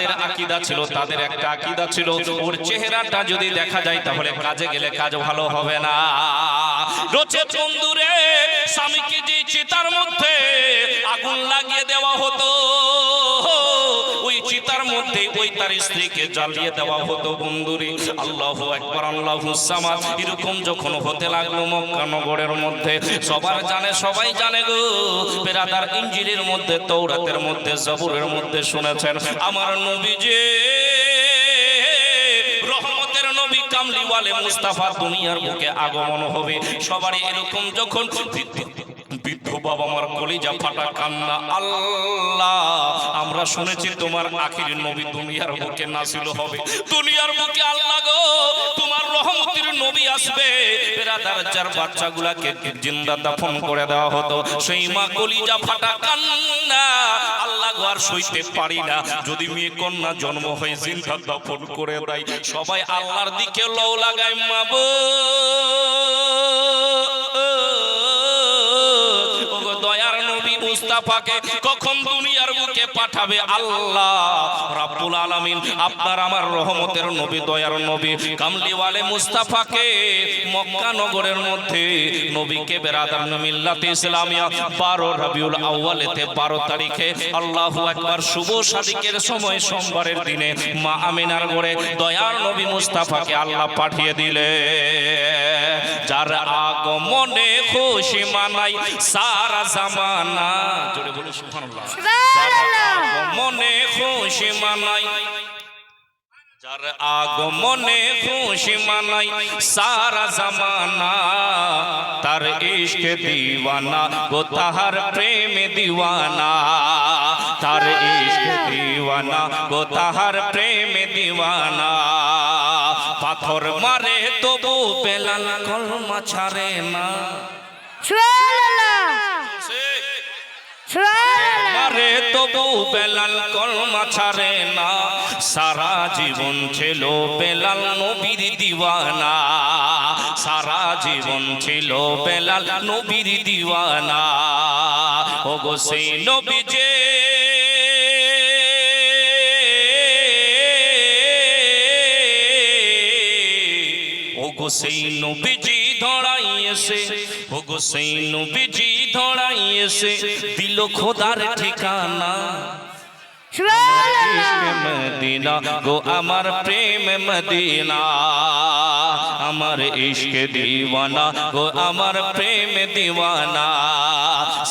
তাদের আকীদা ছিল, তাদের একটা আকীদা ছিল ওর চেহারাটা যদি দেখা যায় তাহলে কাজে গেলে কাজ ভালো হবে না। রোচে বন্ধুরে স্বামীকে যে চিতার মধ্যে আগুন লাগিয়ে দেওয়া হতো, ওই চিতার মধ্যে ওই তার স্ত্রীকে জ্বালিয়ে দেওয়া হতো বন্ধুরে। আল্লাহু আকবার, আল্লাহুস সামাদ। এরকম যখন হতে লাগলো মক্কা নগরের মধ্যে, সবার জানে, সবাই জানে গো বেরাদার, ইনজিলের মধ্যে, তৌরাতের মধ্যে, জবুরের মধ্যে শুনেছেন আমার নবীজি রহমতের নবী কামলিওয়ালে মুস্তাফা দুনিয়ার বুকে আগমন হবে। সবারই এরকম যখন বৃদ্ধ বাবা আমার কলিজা ফাটা কান্না, আল্লাহ আমরা শুনেছি তোমার আখির নবী দুনিয়ার বুকে নাজিল হবে, দুনিয়ার বুকে আল্লাহ গো তোমার রহমতের নবী আসবে। বেরাদার যার বাচ্চাগুলাকে জিন্দা দাফন করে দেওয়া হতো, সেই মা কলিজা ফাটা কান্না, আল্লাহ গো আর সইতে পারি না, যদি মেয়ে কন্যা জন্ম হয় জিন্দা দাফন করে দেয়। সবাই আল্লাহর দিকে লও লাগায়, মাবো মুস্তাফাকে কখন দুনিয়ার বুকে পাঠাবে আল্লাহ রাব্বুল আলামিন। আপনার আমার রহমতের নবী, দয়ার নবী কামলিওয়ালে মুস্তাফাকে মক্কা নগরের মধ্যে নবীকে বেরাদার মিল্লাতে ইসলামিয়া 12 রবিউল আউয়ালেতে 12 তারিখে আল্লাহু আকবার শুভ সাদিকের সময় সোমবারের দিনে মা আমিনার ঘরে দয়ার নবী মুস্তাফাকে আল্লাহ পাঠিয়ে দিলে। যার আগমনে খুশি মানাই সারা জামানা, জোরে বলে সুবহানাল্লাহ। আগমনে খুশি মানাই, যার আগমনে খুশি মানাই সারা জামানা, তার ইশকে দিওয়ানা গো তাহার প্রেমে দিওয়ানা, তার ইশকে দিওয়ানা গো তাহার প্রেমে দিওয়ানা। পাথর মারে তবু বেলাল কলমা ছাড়ে না, মারে তবু বেলাল কলমা ছাড়ে না, সারা জীবন ছিল বেলাল নবীর দিওয়ানা, সারা জীবন ছিল বেলাল নবীর দিওয়ানা। ও গো সেই নবী যে সেই নবীজি ধরাইয়েছে, ও গো সেই নবীজি ধরাইয়েছে দিল খোদার ঠিকানা। মদিনা গো আমার প্রেম মদিনা, আমার ইশকে দিওয়ানা গো আমার প্রেম দিওয়ানা।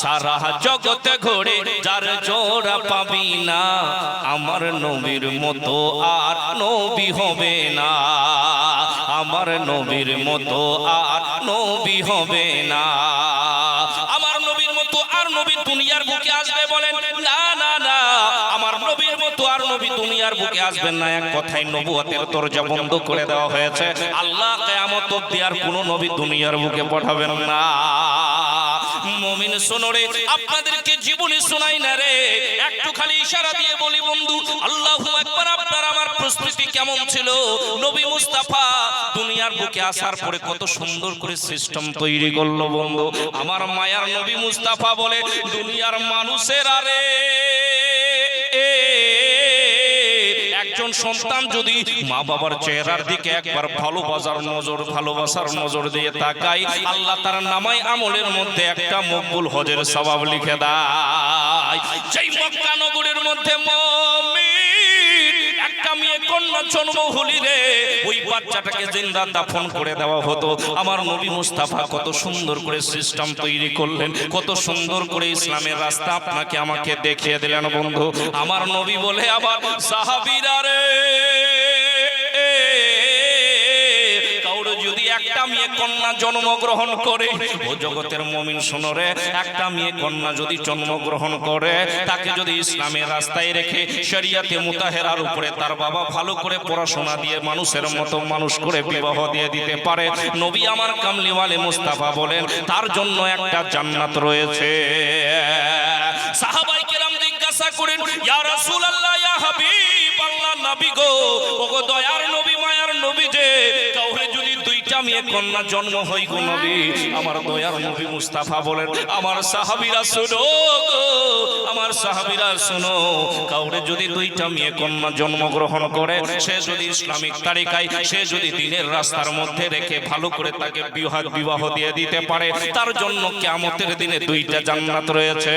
সারা জগৎ ঘোরে যার জোড়া পাবি না, আমার নবীর মতো আর নবী হবে না, আমার নবীর মতো আর নবী হবে না। আমার নবীর মতো আর নবী দুনিয়ার বুকে আসবে বলেন না, না না, আমার নবীর মতো আর নবী দুনিয়ার বুকে আসবেন না। এক কথায় নবুয়তের দরজা বন্ধ করে দেওয়া হয়েছে। আল্লাহ কিয়ামত অবধি আর কোন নবী দুনিয়ার বুকে পাঠাবেন না। মুমিন শোনরে, আপনাদেরকে জীবনে শোনাই না রে, একটু খালি ইশারা দিয়ে বলি বন্ধু, আল্লাহু আকবার। আপনার আমার প্রস্তুতি কেমন ছিল? নবী মুস্তাফা দুনিয়ার বুকে আসার পরে কত সুন্দর করে সিস্টেম তৈরি করলো বন্ধু। আমার মায়ার নবী মুস্তাফা বলে, দুনিয়ার মানুষের আরে একজন সন্তান যদি মা বাবার চেহারার দিকে একবার ভালোবাসার নজর দিয়ে তাকায়, আল্লাহ তার নামায় আমলের মধ্যে একটা মকবুল হজের সওয়াব লিখে দেয়। যেই মক্কা নগরের মধ্যে মুমিন একটা মেয়ে কন্যা জন্ম হলি রে, ওই বাচ্চাটাকে জিন্দা দাফন করে দেওয়া হতো। আমার নবী মুস্তাফা কত সুন্দর করে সিস্টেম তৈরি করলেন, কত সুন্দর করে ইসলামের রাস্তা আপনাকে আমাকে দেখিয়ে দিলেন বন্ধু। আমার নবী বলে আবার সাহাবীরা রে, কাউরে যদি একটা মেয়ে কন্যা জন্মগ্রহণ করে, ও জগতের মুমিন শোনো রে, একটা মেয়ে কন্যা যদি জন্মগ্রহণ করে, তাকে যদি ইসলামের রাস্তায় রেখে শরিয়াতে মুতাহেরার উপরে তার বাবা ভালো করে পড়াশোনা দিয়ে মানুষের মতো মানুষ করে বিবাহ দিয়ে দিতে পারে, নবী আমার কামলিওয়ালে মুস্তাফা বলেন তার জন্য একটা জান্নাত রয়েছে। সাহাবায়ে কেরাম জিজ্ঞাসা করেন, ইয়া রাসূলুল্লাহ, ইয়া হাবিব আল্লাহ, নবী গো, ওগো দয়ার নবী, মায়ার নবী যে, কাউরে যদি দুইটা মেয়ে কন্যা জন্ম হয় গো নবী। আমার দয়ার নবী মুস্তাফা বলেন, আমার সাহাবীরা শোনো গো, আমার সাহাবীরা শোনো, কাউরে যদি দুইটা মেয়ে কন্যা জন্মগ্রহণ করে, সে যদি ইসলামিক তারিকায়, সে যদি দিনের রাস্তার মধ্যে রেখে ভালো করে তাকে বিবাহ দিয়ে দিতে পারে, তার জন্য কিয়ামতের দিনে দুইটা জান্নাত রয়েছে।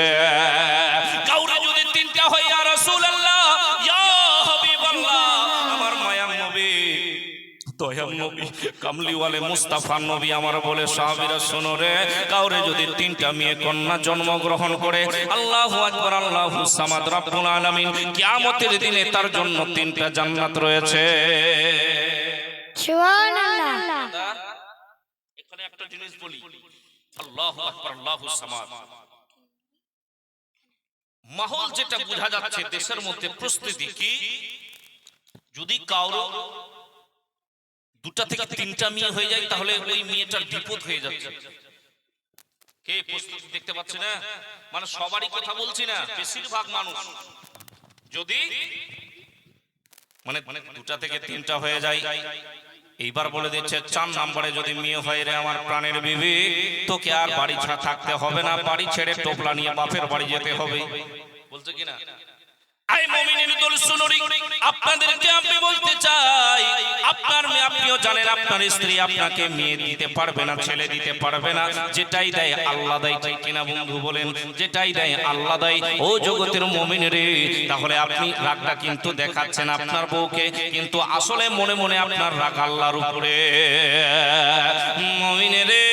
কাউরে যদি তিনটা হয়, ইয়া রাসূলুল্লাহ, ইয়া হাবিবাল্লাহ, আমার মায়ার নবী, দয়ার নবী, কামলিওয়ালে মুস্তাফা নবী আমার বলে, সাহাবীরা শোনো রে, কাউরে যদি তিনটা মেয়ে কন্যা জন্মগ্রহণ করে, আল্লাহু আকবার, আল্লাহু সামাদ, রব্বুল আলামিন, কিয়ামতের দিনে তার জন্য তিনটা জান্নাত রয়েছে। সুবহানাল্লাহ। এখানে একটা জিনিস বলি, আল্লাহু আকবার, আল্লাহু সামাদ, মাহৌল যেটা বোঝা যাচ্ছে দেশের মধ্যে প্রস্তুতি কি, যদি কারো দুটা থেকে তিনটা মেয়ে হয়ে যায়, তাহলে ওই মেয়েটার বিপদ হয়ে যাচ্ছে। কে প্রস্তুতি দেখতে পাচ্ছে না? মানে সবারই কথা বলছি না, বেশিরভাগ মানুষ যদি মানে দুটা থেকে তিনটা হয়ে যায়, এইবার বলে দিচ্ছে 4 নম্বরে যদি মেয়ে হয় রে আমার প্রাণের বিবি, তোকে আর বাড়ি ছাড়া থাকতে হবে না, বাড়ি ছেড়ে টোপলা নিয়ে বাপের বাড়ি যেতে হবে। বলছে কিনা? আই মুমিনের দল শুনুরি, আপনাদেরকে আমি বলতে চাই, আপনার মেয়ে, আপনিও জানেন আপনার স্ত্রী আপনাকে মেয়ে দিতে পারবে না, ছেলে দিতে পারবে না, যেটাই দেয় আল্লাহ দেয়, ঠিক কিনা বন্ধু বলেন? যেটাই দেয় আল্লাহ দেয়। ও জগতের মুমিন রে, তাহলে আপনি রাগটা কিন্তু দেখাচ্ছেন আপনার বউকে, কিন্তু আসলে মনে মনে আপনার রাগ আল্লাহর উপরে। মুমিন রে,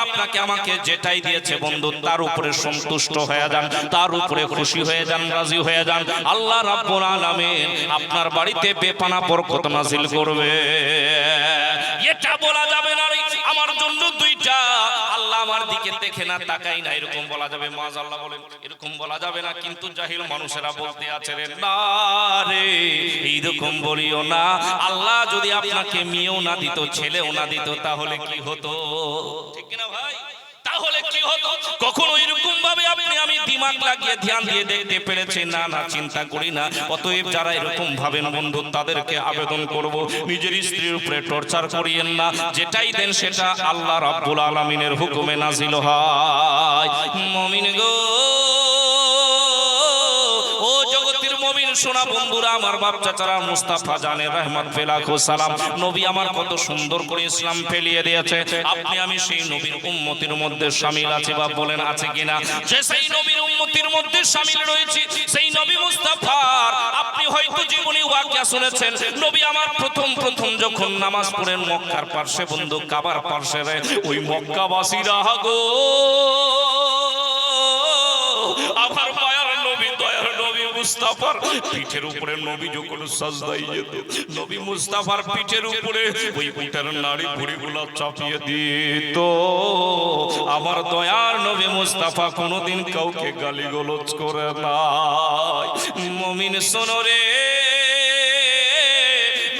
আপনাকে আমাকে যেটাই দিয়েছে বন্ধু, তার উপরে সন্তুষ্ট হয়ে যান, তার উপরে খুশি হয়ে যান, রাজি হয়ে যান। আল্লাহ রাব্বুল আলামিন আপনার বাড়িতে বেপানা বরকত নাযিল করবে। এটা বলা যাবে না রে আমার জন্য দুইটা, আল্লাহ আমার দিকে দেখে না, তাকাই না, এরকম বলা যাবে? মাআযাল্লাহ বলেন, এরকম বলা যাবে না। কিন্তু জাহিল মানুষেরা বলতে আছে রে, না রে, এইরকম বলিও না। আল্লাহ যদি আপনাকে মেয়েও না দিত, ছেলেও না দিত, তাহলে কি হতো? ঠিক কিনা ভাই? তাহলে কি হতো? কখনো এরকম ভাবে আপনি আমি দিমাগ লাগিয়ে ধ্যান দিয়ে দেখতে পেরেছি? না না, চিন্তা করি না। অতএব যারা এরকম ভাবেন বন্ধু, তাদেরকে আবেদন করব, নিজের স্ত্রীর উপরে টর্চার করিয়েন না। যেটাই দেন সেটা আল্লাহ রাব্বুল আলামিনের হুকুমে নাজিল হয়। মুমিন গো, ও জগতের মুমিন সোনা বন্ধুরা, আমার বাপ চাচারা, মুস্তাফা জানের রহমত ফেলাকু সালাম, নবী আমার কত সুন্দর করে ইসলাম ফেলিয়ে দিয়েছে। আপনি আমি সেই নবীর উম্মতির মধ্যে শামিল আছি, বা বলেন আছে কিনা? যে সেই নবীর উম্মতির মধ্যে শামিল রয়েছে, সেই নবী মুস্তাফার আপনি হয়তো জীবনে ওয়াকিয়া শুনেছেন। নবী আমার প্রথম যখন নামাজ পড়েন মক্কার পার্শ্বে বন্ধু, কাবার পার্শ্বে, ওই মক্কাবাসীরা গো, আমার মায়ার নবী, দয়ার নবী মুস্তাফার পিঠের উপরে নবী যখন সাজদায় যেত, নবী মুস্তাফার পিঠের উপরে ওই পিঠের নাড়ি ভুঁড়িগুলো চাপিয়ে দিত। আমার দয়ার নবী মুস্তাফা কোনোদিন কাউকে গালিগালাজ করে নাই। মুমিন শোনো রে,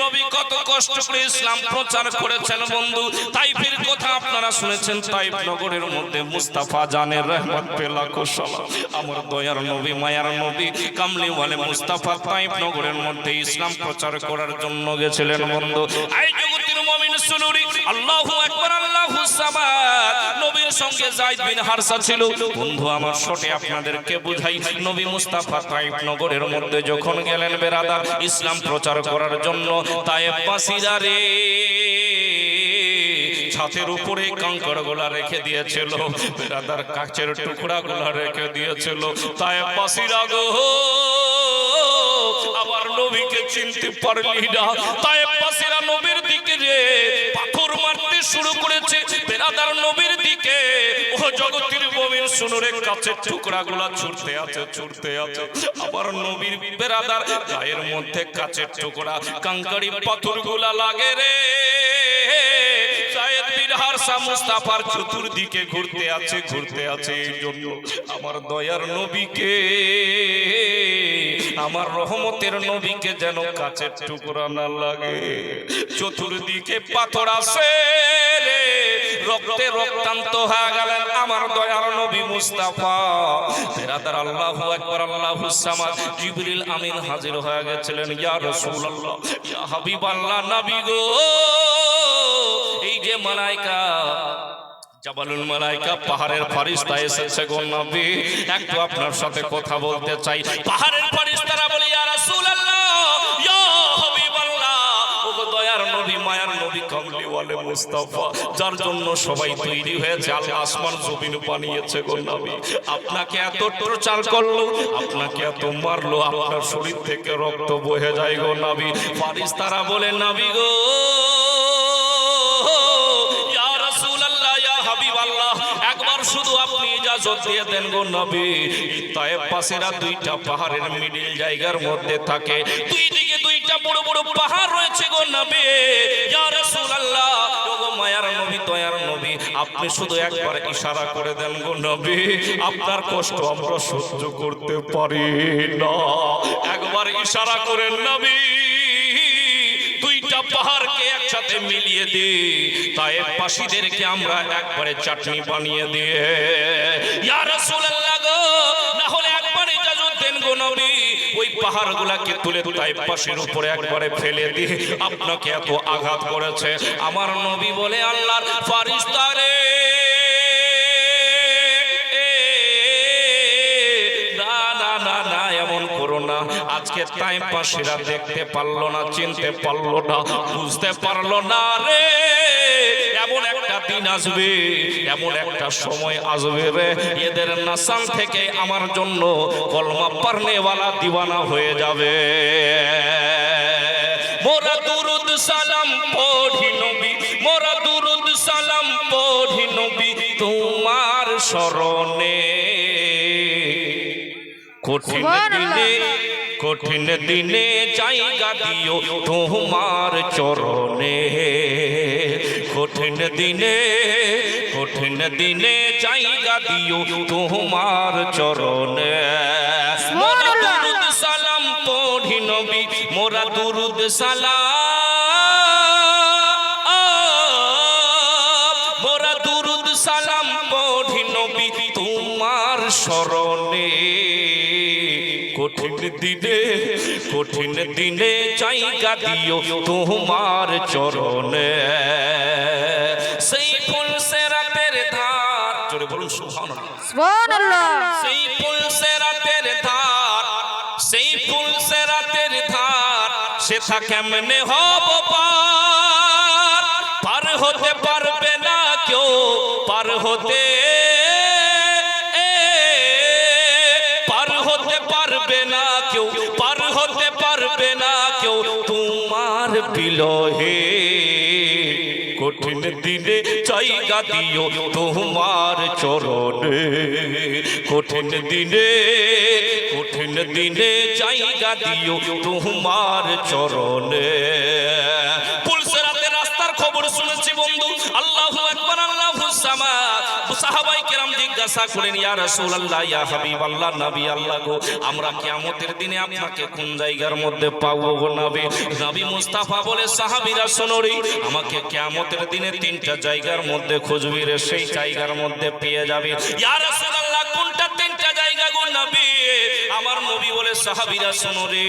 নবী কত কষ্ট করে ইসলাম প্রচার করেছেন বন্ধু। তাইফের কথা আপনারা শুনেছেন, তাইফ নগরের মধ্যে মুস্তাফা জানের রহমত পে লাখো সালাম, আমার দয়ার নবী, মায়ার নবী, কামলিওয়ালে মুস্তাফা তাইফ নগরের মধ্যে ইসলাম প্রচার করার জন্য গেছিলেন বন্ধু। এই জগতের মুমিন শুনুরি, আল্লাহু আকবার, আল্লাহু সামাদ। নবীর সঙ্গে যায়েদ বিন হারসা ছিল বন্ধু। আমার শর্টে আপনাদেরকে বুঝাই, নবী মুস্তাফা তাইফ নগরের মধ্যে যখন গেলেন বেরাদার ইসলাম প্রচার করার জন্য, তায়েফবাসীরা রে ছাতের উপরে কাঁকড় গুলা রেখে দিয়েছিল, বেরাদার কাচের টুকরা গুলা রেখে দিয়েছিল। তায়েফবাসীরা গো, আবার নবীকে চিনতে পারলি না। তায়েফবাসীরা নবীর দিকে রে পাথর মারতে শুরু করেছে, বেরাদার নবীর দিকে। ও জগতের মুমিন শুনো রে, কাচের টুকরা গুলা ছুটতে আছে। আবার নবীর বেরাদার গায়ের মধ্যে কাচের টুকরা, কাঙ্কারি পাথর গুলা লাগে রে। যায়েদ বিন হারসা মুস্তাফার চতুর্দিকে ঘুরতে আছে। এই জন্য আমার দয়ার নবীকে, আমার রহমতের নবীকে যেন কাচের টুকরা না লাগে। চতুর্দিকে পাথর আছে রে, রক্তে রক্তান্ত হয়ে গেলেন আমার দয়ার নবী মুস্তাফা। বেরাদার আল্লাহু আকবার, আল্লাহুস সামাদ। জিবরিল আমিন হাজির হয়ে গেছিলেন। ইয়া রাসূলুল্লাহ, ইয়া হাবিবাল্লাহ, নবী গো, এই যে মালায়েকা জাবালুল মালায়েকা পাহাড়ের ফেরেশতা এসেছে গো নবী, একটু আপনার সাথে কথা বলতে চাই। পাহাড়ের ফেরেশতারা বলে ইয়া রাসূলুল্লাহ, ইয়া হাবিবাল্লাহ, ও গো দয়ার নবী, মায়ার নবী, কামলি ওয়ালে মুস্তাফা, যার জন্য সবাই তৈরি হয়েছে, আল্লাহ আসমান জমিন বানিয়েছে গো নবী, আপনাকে এত টর্চার করলো, আপনাকে এত মারলো, আপনার শরীর থেকে রক্ত বহে যায় গো নবী। ফেরেশতারা বলে নবী গো, একবার শুধু আপনি ইজাজত দিয়ে দেন গো নবী। তায়েব পাশেরা দুইটা পাহাড়ের মিডিল জায়গার মধ্যে থাকে, দুই দিকে দুইটা বড় বড় পাহাড় রয়েছে গো নবী। ইয়া রাসূলুল্লাহ, ওগো মায়ার নবী, দয়ার নবী, আপনি শুধু একবার ইশারা করে দেন গো নবী, আপনার কষ্ট আমরা সহ্য করতে পারি না, একবার ইশারা করেন নবী, দুইটা পাহাড়কে একসাথে মিলিয়ে দি, তায়েব পাশীদেরকে আমরা একবারে চাটনি বানিয়ে দিয়ে। ইয়া রাসূলুল্লাহ গো, না হলে একবার ইজাজত দেন গো নবী, ওই পাহাড়গুলোকে তুলে তায়েব পাশীর উপরে একবারে ফেলে দি, আপনাকে এত আঘাত করেছে। আমার নবী বলে আল্লাহর ফেরেশতা রে, আজকে তায়েব পাশীরা দেখতে পারলো না, চিনতে পারলো না, বুঝতে পারলো না রে, এমন একটা দিন আসবে, এমন একটা সময় আসবে রে, এদের নাসান থেকে আমার জন্য কলমা পড়নেওয়ালা দিওয়ানা হয়ে যাবে। মোরা দুরুদ সালাম পড়ি নবী, মোরা দুরুদ সালাম পড়ি নবী, তোমার শরণে কঠিন দিনে, কঠিন দিনে জায়গা দিও তোমার চরণে, কঠিন দিনে, কঠিন দিনে জায়গা দিও তোমার চরণে। মোরা দুরুদ সালাম পড়ি নবী, মোরা দুরুদ সালাম, মোরা দুরুদ সালাম পড়ি নবী, তোমার শরণে কঠিন দিনে, কঠিন দিনে জায়গা দিও তোমার চরণে। সেই ফুল সেরাতের ধার, জোরে বলুন সুবহানাল্লাহ, সুবহানাল্লাহ, সেই ফুল সেরাতের ধার, সেই ফুল সেরাতের ধার, সেটা কেমনে হব পার, পার হতে পারবে না কেউ, পার হতে পারবে না কেউ, পার হতে পারবে না কেউ তোমার বিলহে, কঠিন দিনে জায়গা দিও তোমার চরণে, কঠিন দিনে, কঠিন দিনে জায়গা দিও তোমার চরণে। পুলসেরাতে রাস্তার খবর শুনেছি বন্ধু, আল্লাহু আকবার, আল্লাহুস সামাদ। সাহাবায়ে কেরাম জিজ্ঞাসা করেন, ইয়া রাসূলুল্লাহ, ইয়া হাবিবাল্লাহ, নবী আল্লাহ গো, আমরা কিয়ামতের দিনে আপনাকে কোন জায়গার মধ্যে পাবো গো নবী? নবী মুস্তাফা বলে, সাহাবীরা শোনো রে, আমাকে কিয়ামতের দিনে তিনটা জায়গার মধ্যে খুঁজবি রে, সেই জায়গার মধ্যে পেয়ে যাবে। ইয়া রাসূলুল্লাহ, কোনটা তিনটা জায়গা গো নবী? আমার নবী বলে, সাহাবীরা শোনো রে,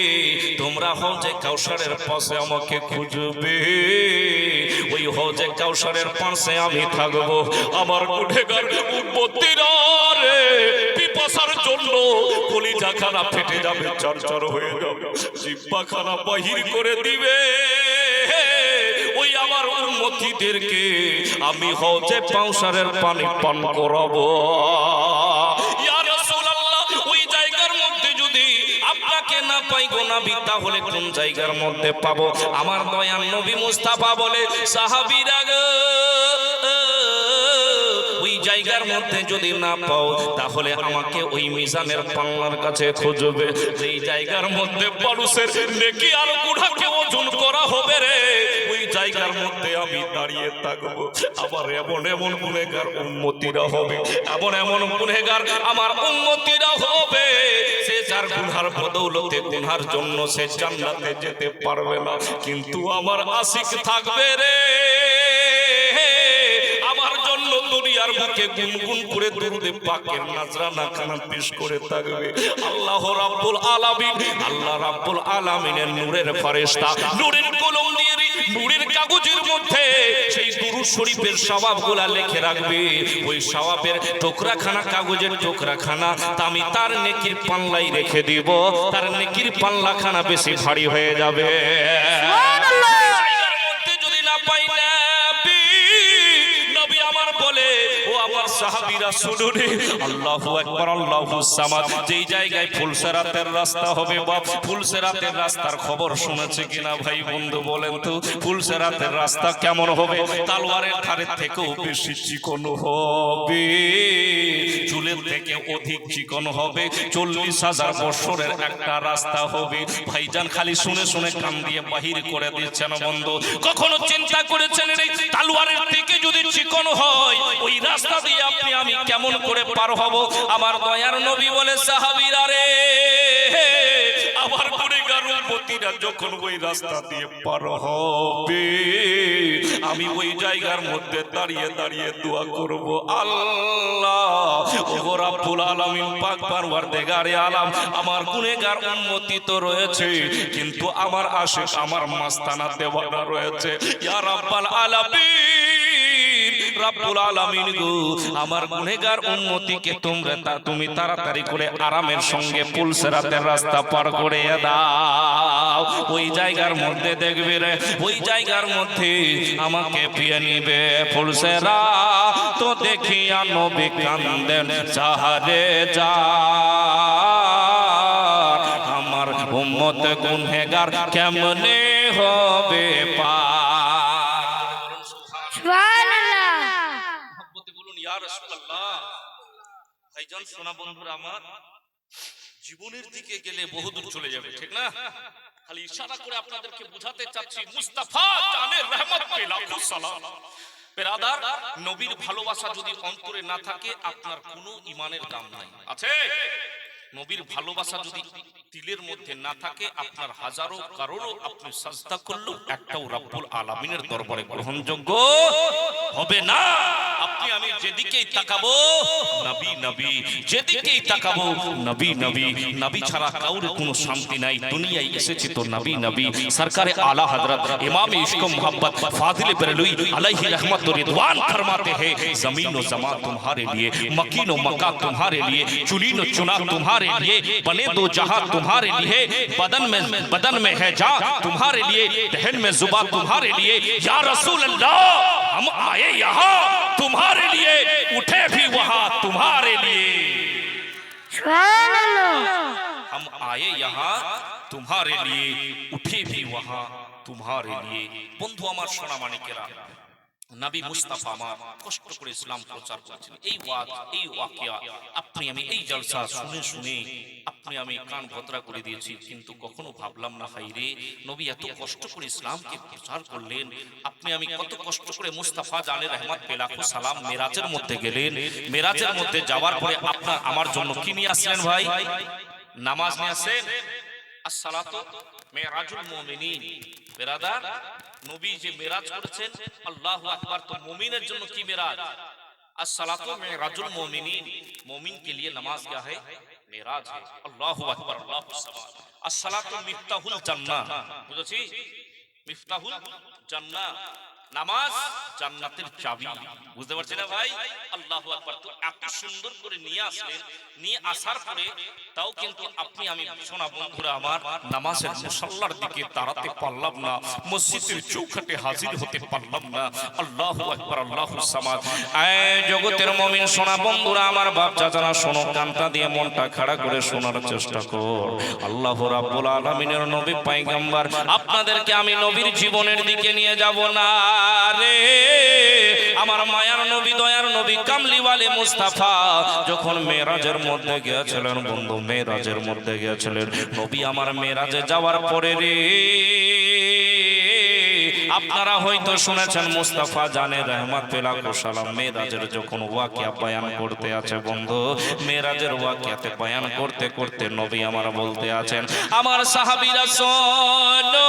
তোমরা হজে কাউসারের পাশে আমাকে খুঁজবে, ওই হজে কাউসারের পাশে আমি থাকবো, আমার গুনেহগার উম্মতিরা রে পিপাসার জন্য কলিজাখানা ফেটে যাবে, চরচর হয়ে যাবে, জিহ্বাখানা বাহির করে দিবে, ওই আমার উম্মতিদেরকে আমি হজে কাউসারের পানি পান করাবো। ইয়া রাসূলুল্লাহ, ওই জায়গার মধ্যে যদি আপনাকে না পাই গো নবী, তাহলে কোন জায়গার মধ্যে পাবো? আমার দয়ার নবী মুস্তাফা বলে, সাহাবীরা গো, ওই জায়গার মধ্যে যদি না পাও, তাহলে আমাকে ওই মিজানের পাল্লার কাছে খুঁজবে, যেই জায়গার মধ্যে মানুষের নেকি আর গুনাহকে ওজন করা হবে রে, ওই জায়গার মধ্যে আমি দাঁড়িয়ে থাকবো। আবার এমন এমন গুনাহগার উম্মতিরা হবে, এমন এমন গুনাহগার আমার উম্মতিরা হবে, সে যার গুনার বদৌলতে, গুনার জন্য সে জান্নাতে যেতে পারবে না, কিন্তু আমার আশিক থাকবে রে, আমার আর বুকে গুনগুন করে দরুদে পাকের নাজরানা খানা পেশ করে থাকবে। আল্লাহ রাব্বুল আলামিন, আল্লাহ রাব্বুল আলামিনের নূরের ফেরেশতা নূরের কলম দিয়ে নূরের কাগজের মধ্যে সেই দুরূদ শরীফের সওয়াবগুলো লিখে রাখবে। ওই সওয়াবের টুকরাখানা, কাগজের টুকরাখানা আমি তার নেকির পাল্লাই রেখে দিব। তার নেকির পাল্লাখানা বেশি ভারী হয়ে যাবে। সুবহানাল্লাহ। জায়গার মধ্যে যদি না পাই নবী, নবী আমার বলে, ও আমার সাহাবীরা শুনুন, আল্লাহু আকবার, আল্লাহু সামাদ। যেই জায়গায় ফুলসেরাতের রাস্তা হবে, বাপ ফুলসেরাতের রাস্তার খবর শুনেছে কিনা ভাই বন্ধু বলেন তো? ফুলসেরাতের রাস্তা কেমন হবে? তালোয়ারের ধারের থেকেও বেশি চিকন হবে, চুলের থেকে অধিক চিকন হবে। 40,000 বছরের একটা রাস্তা হবে। ভাইজান খালি শুনে শুনে কান দিয়ে বাহির করে দিচ্ছেন বন্ধু। কখনো চিন্তা করেছেন এই তালোয়ারের থেকে যদি চিকন হয়, ওই রাস্তা দিয়ে আপনি আমি কেমন করে পার হব? আমার দয়ার নবী বলে, সাহাবীরা রে, আমার গুনাহগার উম্মতিরা যখন ওই রাস্তা দিয়ে পার হবে, আমি ওই জায়গার মধ্যে দাঁড়িয়ে দাঁড়িয়ে দোয়া করব, আল্লাহ ও রাব্বুল আলামিন, পাক পরওয়ারদিগারে আলাম, আমার গুনাহগার উম্মতি তো রয়েছে, কিন্তু আমার আশিক, আমার মাস্তানা দেওয়ানা রয়েছে। ইয়া রাব্বাল আলামিন, রাব্বুল আলামিন গো, আমার গুনাহগার উম্মতিকে তুমি তাড়াতাড়ি করে আরামের সঙ্গে ফুলসেরাতের রাস্তা পার করে দাও। ওই জায়গার মধ্যে দেখবে রে, ওই জায়গার মধ্যে আমাকে পেয়ে নিবে ফুলসেরা। তো দেখিয়া নবী কান্দেন সাহারে যা, আমার উম্মত গুনাহগার কেমনে হবে পার। সুবহানাল্লাহ। মহব্বতে বলুন ইয়া রাসূলুল্লাহ। ভাইজান সোনা বন্ধুরা আমার, জীবনের দিকে গেলে বহুদূর চলে যাবে, ঠিক না? খালি ইশারা করে আপনাদেরকে বোঝাতে চাচ্ছি, মুস্তাফা জানে রহমত পে লাখো সালাম। বেরাদার, নবীর ভালোবাসা যদি অন্তরে না থাকে, আপনার কোনো ঈমানের দাম নাই। আছে? নবীর ভালোবাসা যদি দিলের মধ্যে না থাকে, আপনার হাজারো কারোরও আপনি সাজদা করলেও একটাও রাব্বুল আলামিনের দরবারে গ্রহণযোগ্য হবে না। আপনি আমি যেদিকেই তাকাবো নবী নবী, যেদিকেই তাকাবো নবী নবী। নবী ছাড়া কাউরে কোনো শান্তি নাই। দুনিয়ায় এসেছে তো নবী নবী। সরকারে আলা হযরত ইমাম ইশক মোহব্বত ফাজিল বেরলুই अलैहि रहमत व रिदवान फरमाते हैं, जमीन व जमा तुम्हारे लिए, मकीन व मका तुम्हारे लिए, चुनीन व चुना तुम्हारे लिए, बने दो जहां तुम्हारे लिए, बदन में है जा तुम्हारे लिए, दहन में जुबा तुम्हारे लिए। या रसूल अल्लाह, हम आए यहाँ तुम्हारे लिए, उठे भी वहां तुम्हारे लिए। हम आए यहाँ तुम्हारे लिए, उठे भी वहां तुम्हारे लिए। বন্ধু আমার সোনা মানিকেরা, নবী মুস্তাফা আমার কষ্ট করে ইসলাম প্রচার করেছেন। এই ওয়াকিয়া আপনি আমি এই জলসা শুনে শুনে আপনি আমি কান ভদ্রা করে দিয়েছি, কিন্তু কখনো ভাবলাম না, হাই রে, নবী এত কষ্ট করে ইসলামকে প্রচার করলেন, আপনি আমি কত কষ্ট করে মুস্তাফা জানে রহমত পে লাখো সালাম মেরাজের মধ্যে গেলেন। মেরাজের মধ্যে যাওয়ার পরে আপনার আমার জন্য কি নিয়ে আসলেন ভাই? নামাজ নিয়ে আসেন। আসসালাতু মেরাজুল মুমিনিন। বেরাদার, নবী যে মেরাজ করেছেন, আল্লাহু আকবার। তো মুমিনের জন্য কি মেরাজ? আসসালাতু মেরাজুল মুমিনিন। মুমিন के लिए नमाज क्या है? मेराज है। अल्लाहु अकबर, अल्लाहु सब्बान। আসসালাতু মিফতাহুল জান্নাহ। বুঝেছি? মিফতাহুল জান্নাহ, নামাজ জান্নাতের চাবি। বুঝতে পারছেন না ভাই? আল্লাহু আকবার। তো এত সুন্দর করে নিয়ে আসলেন, নিয়ে আসার পরে তাও কিন্তু আপনি আমি সোনা বন্ধুরা আমার নামাজের মুসাল্লার দিকে দাঁড়াতে পারলাম না, মসজিদের চৌখাটে হাজির হতে পারলাম না। আল্লাহু আকবার, আল্লাহু সামাদ। এই জগতের মুমিন সোনা বন্ধুরা আমার, বাপ চাচারা শোনো, কানটা দিয়ে মনটা খাড়া করে শোনার চেষ্টা কর। আল্লাহ রাব্বুল আলামিনের নবী পয়গম্বর, আপনাদেরকে আমি নবীর জীবনের দিকে নিয়ে যাব না রে। আমার মায়ার নবী, দয়ার নবী, কামলিওয়ালে মুস্তাফা যখন মেরাজের মধ্যে গিয়েছিলেন বন্ধু, মেরাজের মধ্যে গিয়েছিলেন নবী আমার। মেরাজে যাওয়ার পরে রে, আপনারা হয়তো শুনেছেন মুস্তাফা জানে রহমত পে লাখো সালাম মেরাজের যখন ওয়াকিয়া বয়ান করতে আছে বন্ধু, মেরাজের ওয়াকিয়াতে বয়ান করতে করতে নবী আমার বলতে আছেন, আমার সাহাবীরা শোনো,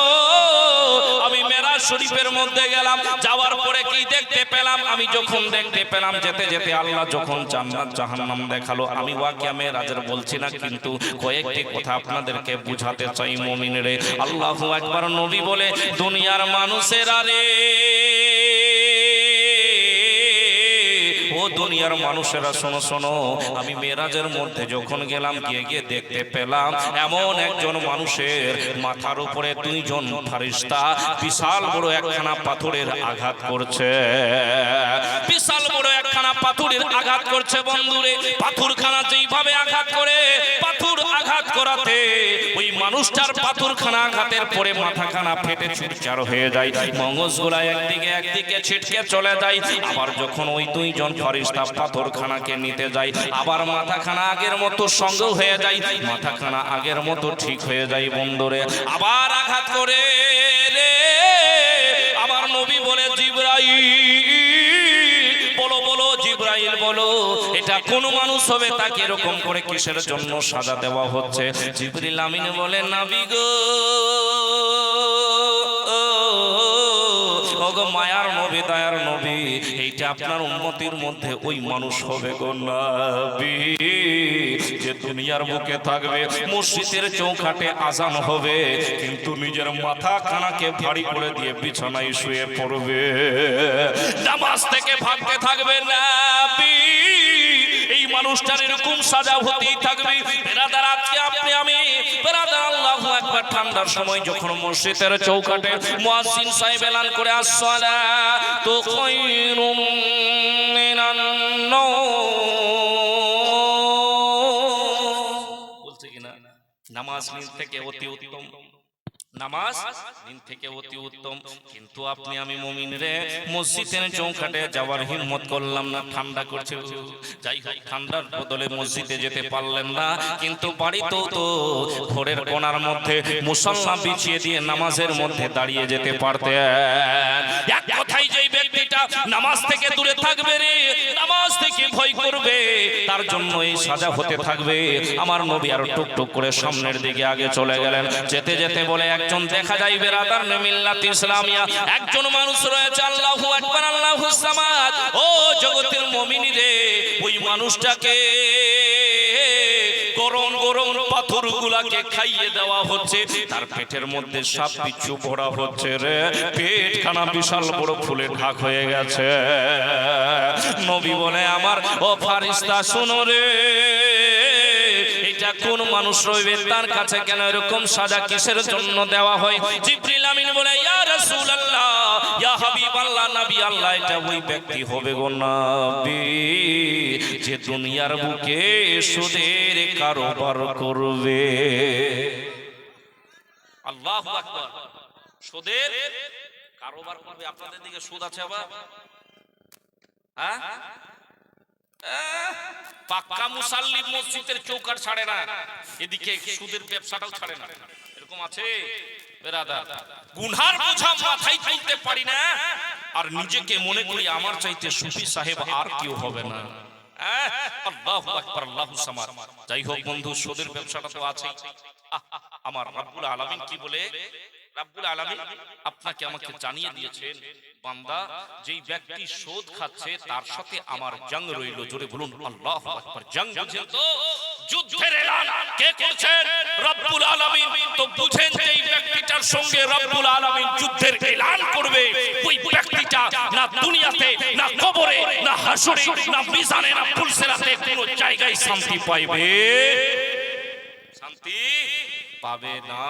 আমি মেরাজ শরীফের মধ্যে গেলাম, যাওয়ার পরে কি দেখতে পেলাম? আমি যখন দেখতে পেলাম যেতে যেতে আল্লাহ যখন জান্নাত জাহান্নাম দেখালো, আমি ওয়াকিয়া মেরাজের বলছি না, কিন্তু কয়েকটি কথা আপনাদেরকে বুঝাতে চাই মুমিনরে। আল্লাহু আকবার। নবী বলে, দুনিয়ার মানুষেরা রে, ও দুনিয়ার মানুষেরা শোনো শোনো, আমি মেরাজের মধ্যে যখন গেলাম, গিয়ে গিয়ে দেখতে পেলাম এমন একজন মানুষের মাথার উপরে দুইজন ফারিস্তা বিশাল বড় একখানা পাথরের আঘাত করছে, বিশাল বড় একখানা পাথরের আঘাত করছে। বন্ধুরে, পাথরখানা যেইভাবে আঘাত করে, পাথর আঘাত করাতে ওই মানুষটার পাথরখানা আঘাতের পরে মাথাখানা ফেটে চুরচার হয়ে যায়, মগজগুলা একদিকে একদিকে ছিটকে চলে যায়। আবার যখন ওই দুইজন ফারিস্তা পাথরখানাকে নিতে যায়, আবার মাথাখানা আগের মতো সঙ্গ হয়ে যায়, মাথাখানা আগের মতো ঠিক হয়ে যায়। বন্ধুরে, আবার আঘাত করে রে, আবার নবী বলে, জিবরাইল বলো বলো, জিবরাইল বলো, এটা কোন মানুষ হবে, তাকে এরকম করে কিসের জন্য সাজা দেওয়া হচ্ছে? জিবরিল আমিন বলে, নবী গো, ওগো মায়ার নবী, দয়ার নবী, এইটা আপনার উম্মতের মধ্যে ওই মানুষ হবে গো নবী, যে দুনিয়ার বুকে থাকবে, মসজিদের চৌকাঠে আজান হবে, কিন্তু নিজের মাথা খানাকে ভারী করে দিয়ে বিছানায় শুয়ে পড়বে, নামাজ থেকে ভাগতে থাকবে নবী। এই মানুষটার এরকম সাজা হতেই থাকবে। বেরাদার, আজকে আপনি আমি, বেরাদার, আল্লাহু আকবার, ঠান্ডার সময় যখন মসজিদের চৌকাঠে মুয়াজ্জিন সাহেব এলান করে, আসসালাতু খায়রুম মিনান নাওম, বলছে কিনা? নামাজ নিজ থেকে অতি উত্তম, নামাজ দিন থেকে অতি উত্তম, কিন্তু আপনি আমি মুমিন রে, মসজিদের চৌকাঠে যাওয়ার হিম্মত করলাম না, ঠান্ডা করছে। যাই হোক, ঠান্ডার বদলে মসজিদে যেতে পারলেন না, কিন্তু বাড়িতেও তো ঘরের কোণার মধ্যে মুসল্লা বিছিয়ে দিয়ে নামাজের মধ্যে দাঁড়িয়ে যেতে পারতেন। এক কথাই, যেই ব্যক্তিটা নামাজ থেকে দূরে থাকবে রে, নামাজ থেকে ভয় করবে, তার জন্য এই সাজা হতে থাকবে। আমার নবী আর টুকটুক করে সামনের দিকে আগে চলে গেলেন। যেতে যেতে বলে, একজন দেখা যায় বেরাদার মিল্লাত ইসলামিয়া, একজন মানুষ রয়েছে, আল্লাহু আকবার, আল্লাহুস সামাদ। ও জগতের মুমিনরে, ওই মানুষটাকে গরম গরম পাথরগুলাকে খাইয়ে দেওয়া হচ্ছে, তার পেটের মধ্যে সাপ বিচ্ছু ভরা হচ্ছে রে, পেটখানা বিশাল বড় ফুলে ঢাক হয়ে গেছে। নবী বলে, আমার ও ফারিস্তা শোনো রে, এটা কোন মানুষ রইবে, তার কাছে কেন এরকম সাজা কিসের জন্য দেওয়া হয়? জিবরিল আমিন বলে, ইয়া রাসূলুল্লাহ, ইয়া হাবিবাল্লাহ, নবী আল্লাহ, এটা ওই ব্যক্তি হবে গো নবী, যে দুনিয়ার বুকে সুদের কারবার করবে। আল্লাহু আকবার। সুদের কারবার করবে। আপনাদের দিকে সুদ আছে আবার? হ্যাঁ, পাক্কা মুসাল্লি মসজিদের চৌকাঠ ছাড়ে না, এদিকে সুদের ব্যবসাটাও ছাড়ে না, এরকম আছে বেরাদার। গুনহার বোঝা মাথায় তুলতে পারি না, আর নিজেকে মনে করি আমার চাইতে সুফি সাহেব আর কেউ হবে না। আল্লাহু আকবার, আল্লাহুস সামাদ। যাই হোক বন্ধু, সুদের ব্যবসাটা তো আছে। আমার রব্বুল আলামিন কি বলে? রব্বুল আলামিন আপনাকে আমাকে জানিয়ে দিয়েছেন, বান্দা, যেই ব্যক্তি সুদ খাচ্ছে তার সাথে আমার জং রইল। জোরে বলুন আল্লাহু আকবার। জং বুঝেন তো? যুদ্ধের এলান কে করছেন? রব্বুল আলামিন। তো বুঝেন যে এই ব্যক্তিটার সঙ্গে রব্বুল আলামিন যুদ্ধের এলান করবে, ওই ব্যক্তিটা না দুনিয়াতে, না কবরে, না হাসরে, না মিজানে, না পুলসিরাতে কোনো জায়গায় শান্তি পাইবে, শান্তি পাবে না,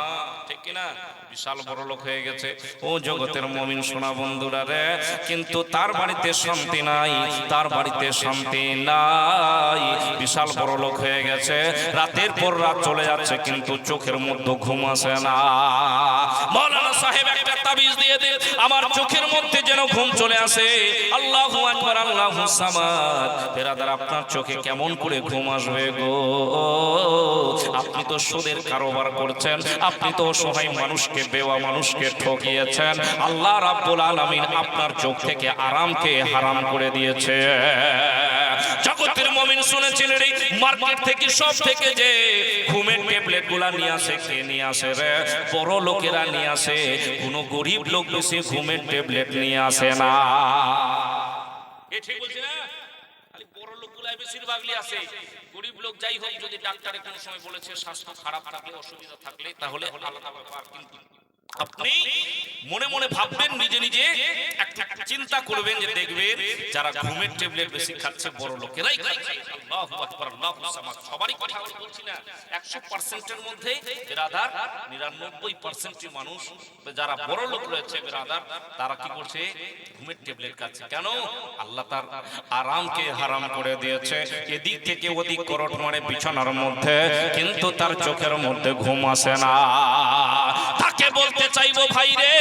ঠিক কিনা? বিশাল বড় লোক হয়ে গেছে ও জগতের মুমিন সোনা বন্ধুরা রে, কিন্তু তার বাড়িতে শান্তি নাই, তার বাড়িতে শান্তি নাই। বিশাল বড় লোক হয়ে গেছে, রাতের পর রাত চলে যাচ্ছে, কিন্তু চোখের মধ্যে ঘুম আসে না। মাওলানা সাহেব একটা তাবিজ দিয়ে দেন, আমার চোখের মধ্যে যেন ঘুম চলে আসে। আল্লাহু আকবার, আল্লাহুস সামাদ। বেরাদার, আপনার চোখে কেমন করে ঘুম আসবে গো? আপনি তো সুদের কারবার করছেন, আপনি তো অসহায় মানুষকে, বেওয়া মানুষকে ঠকিয়েছেন। আল্লাহ রাব্বুল আলামিন আপনার চোখ থেকে আরামকে হারাম করে দিয়েছে। জগতের মুমিন শুনেছিলেন, এই মার্কেট থেকে সব থেকে যে ঘুমের ট্যাবলেট ট্যাবলেট গুলা নিয়ে আসে, কে নিয়ে আসে রে? বড় লোকেরা নিয়ে আসে, কোনো গরিব লোক বেশি ঘুমের ট্যাবলেট নিয়ে আসে না। এ ঠিক বলছি না? খালি বড় লোকগুলাই বেশিরভাগ নিয়ে আসে, গরিব লোক যাই হোক যদি ডাক্তারে কোনো সময় বলেছে স্বাস্থ্য খারাপ থাকলে, অসুবিধা থাকলে, তাহলে আলাদা ব্যাপার। কিন্তু আপনি মনে মনে ভাববেন, নিজে নিজে একটা চিন্তা করবেন যে দেখবেন যারা ঘুমের ট্যাবলেট বেশি খাচ্ছে বড় লোকেরাই খাচ্ছে। আল্লাহু আকবার, আল্লাহু সামাদ। সবারই কথা বলছি না, 100% এর মধ্যে বিরাদার 99% মানুষ যারা বড় লোক রয়েছে বিরাদার, তারা কি করছে? ঘুমের ট্যাবলেট খাচ্ছে। কেন? আল্লাহ তার আরামকে হারাম করে দিয়েছে। এদিক থেকে ওদিক করট মারে বিছানার মধ্যে, কিন্তু তার চোখের মধ্যে ঘুম আসে না। তাকে বলতে চাইবো, ভাই রে,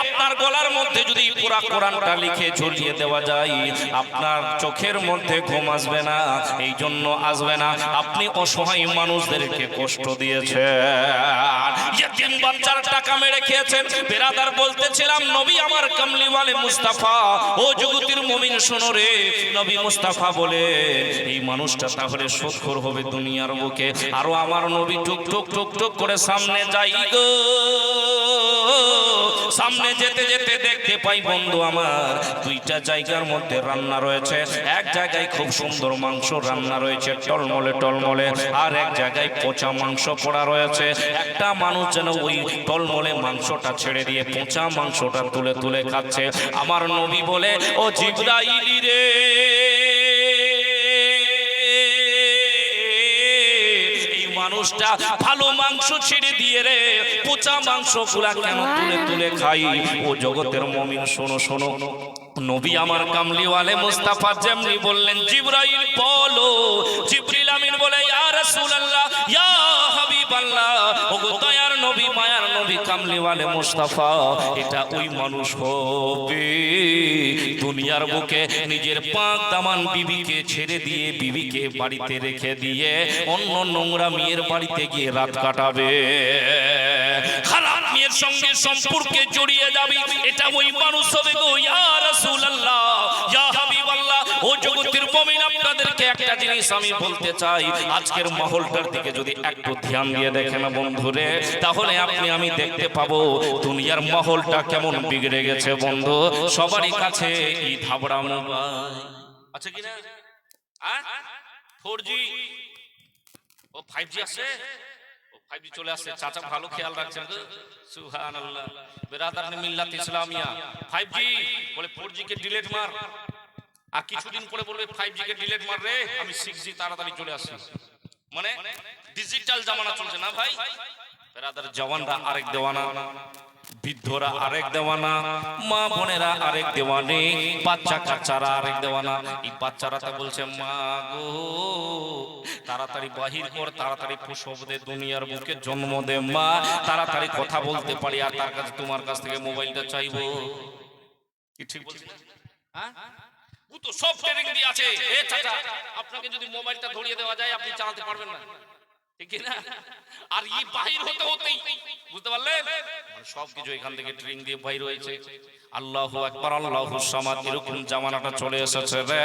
আপনার গলার মধ্যে যদি পুরা কোরআনটা লিখে ঝুলিয়ে দেওয়া যায়, আপনার চোখের মধ্যে ঘুম আসবে না। এই জন্য আসবে না, আপনি অসহায় মানুষদেরকে কষ্ট দিয়েছেন, ইয়েতিম বাচ্চার টাকা মেরে খেয়েছেন। বেরাদার বলতেছিলাম, নবী আমার কামলিওয়ালে মুস্তাফা, ও জগতের মুমিন শোনো রে, নবী মুস্তাফা বলে এই মানুষটা তাহলে শোধখোর হবে দুনিয়ার বুকে। আরো আমার নবী টুক টুক টুক টুক করে সামনে যাই গো। সামনে যেতে যেতে দেখতে পাই বন্ধু আমার, দুইটা জায়গার মধ্যে রান্না রয়েছে। এক জায়গায় খুব সুন্দর মাংস রান্না রয়েছে, টলমলে টলমলে, আর এক জায়গায় পচা মাংস পড়া রয়েছে। একটা মানুষ যেন ওই টলমলে মাংসটা ছেড়ে দিয়ে পচা মাংসটা তুলে তুলে খাচ্ছে। আমার নবী বলে, ও জিবরাইল রে, মানুষটা ভালো মাংস ছেড়ে দিয়ে রে পচা মাংস গুলা কেন তুলে তুলে খাই? ও জগতের মুমিন শোনো শোনো, নবী আমার কামলিওয়ালে মুস্তাফা যেমনি বললেন, জিবরাইল বলো। জিবরিল আমিন বলে, ইয়া রাসূলুল্লাহ, ইয়া হাবিবাল্লাহ, ওগো দয়ার নবী, মায়ার নবী, কামলিওয়ালে মুস্তাফা, এটা ওই মানুষ হবে দুনিয়ার বুকে নিজের পাক দামান বিবিকে ছেড়ে দিয়ে, বিবিকে বাড়িতে রেখে দিয়ে অন্য নোংরা মেয়ের বাড়িতে গিয়ে রাত কাটাবে, খারাপ মেয়ের সঙ্গে সম্পর্কে জড়িয়ে যাবে। এটা ওই মানুষ হবে গো। ইয়া রাসূলুল্লাহ, ইয়া হাবিবাল্লাহ, ও জগতের মুমিন, আপনাদেরকে একটা জিনিস আমি বলতে চাই, আজকের মাহৌলটার দিকে যদি একটু ধ্যান দিয়ে দেখেন বন্ধুরে, তাহলে আপনি আমি দেখতে পাবো দুনিয়ার মাহৌলটা কেমন বিগড়ে গেছে বন্ধু। সবারই কাছে এই ধাবড়া মোবাইল আছে কিনা? 4G ও 5G আছে, 5G চলে আসছে। চাচা ভালো খেয়াল রাখছেন তো, সুবহানাল্লাহ। বেরাদার মিল্লাত ইসলামিয়া 5G বলে 4G কে ডিলিট মার, আর কিছুদিন পরে বলবে 5G কে ডিলিট মার রে, আমি 6G তাড়াতাড়ি চলে আসছি। মানে ডিজিটাল জামানা চলছে না ভাই। বেরাদার জওয়ানরা আরেক দেওয়ানা, বৃদ্ধরা আরেক দেওয়ানা, মা বোনেরা আরেক দেওয়ানি, বাচ্চা কাচ্চারা আরেক দেওয়ানা। এই বাচ্চারা তা বলছে, মা গো তাড়াতাড়ি বাহির কর, তাড়াতাড়ি প্রসব দে, দুনিয়ার বুকে জন্ম দে মা, তাড়াতাড়ি কথা বলতে পারি, আর তার কাছে তোমার কাছ থেকে মোবাইলটা চাইবো। কি ঠিক বলছি না? হ্যাঁ, ও তো সব ট্রেনিং দিয়ে আছে। এ চাচা, আপনাকে যদি মোবাইলটা ধরিয়ে দেওয়া যায়, আপনি চালাতে পারবেন না, ঠিক না? আর এই বাহির হতে হতেই, বুঝতে পারলেন, সব কিছু এখান থেকে ট্রেনিং দিয়ে বাইর হয়েছে। আল্লাহু আকবার, আল্লাহু সামাদ, এরকম জামানাটা চলে এসেছে রে।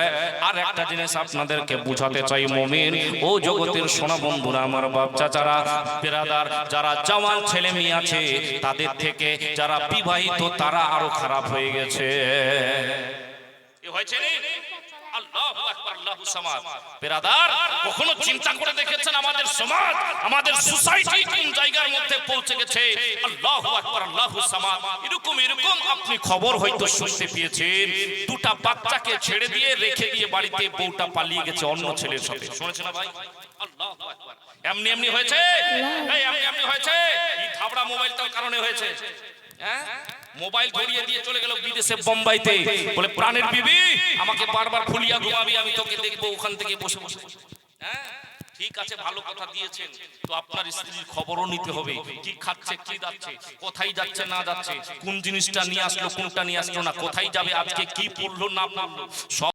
আর একটা জিনিস আপনাদেরকে বুঝাতে চাই মুমিন, ও জগতের সোনা বন্ধুরা, আমার বাপ চাচারা, বেরাদার, যারা জওয়ান ছেলে মেয়ে আছে, তাদের থেকে যারা বিবাহিত তারা আরো খারাপ হয়ে গেছে। এ হয়েছে রে। আল্লাহু আকবার, আল্লাহু সামাদ। বেরাদার, কখনো চিন্তা করে দেখেছেন আমাদের সমাজ, আমাদের সোসাইটি কোন জায়গার মধ্যে পৌঁছে গেছে? আল্লাহু আকবার, আল্লাহু সামাদ। এরকম এরকম আপনি খবর হয়তো শুনতে পেয়েছেন, দুটা বাচ্চাকে ছেড়ে দিয়ে রেখে দিয়ে বাড়িতে বউটা পালিয়ে গেছে অন্য ছেলের সাথে। শুনেছেন না ভাই? আল্লাহু আকবার। এমনি এমনি হয়েছে, এই এমনি এমনি হয়েছে, এই ধাবড়া মোবাইলটার কারণে হয়েছে। হ্যাঁ, মোবাইল ধরিয়ে দিয়ে চলে গেল বিদেশে, বোম্বাইতে, বলে প্রাণের বিবি আমাকে বারবার খুলিয়া ঘুমাবি, আমি তোকে দেখবো ওখান থেকে বসে বসে। হ্যাঁ, ঠিক আছে, ভালো কথা দিয়েছেন, তো আপনার স্ত্রীর খবরও নিতে হবে, কি খাচ্ছে, কি যাচ্ছে, কোথায় যাচ্ছে না যাচ্ছে, কোন জিনিসটা নিয়ে আসলো, কোনটা নিয়ে আসলো না, কোথায় যাবে, আজকে কি পড়লো না পড়লো, সব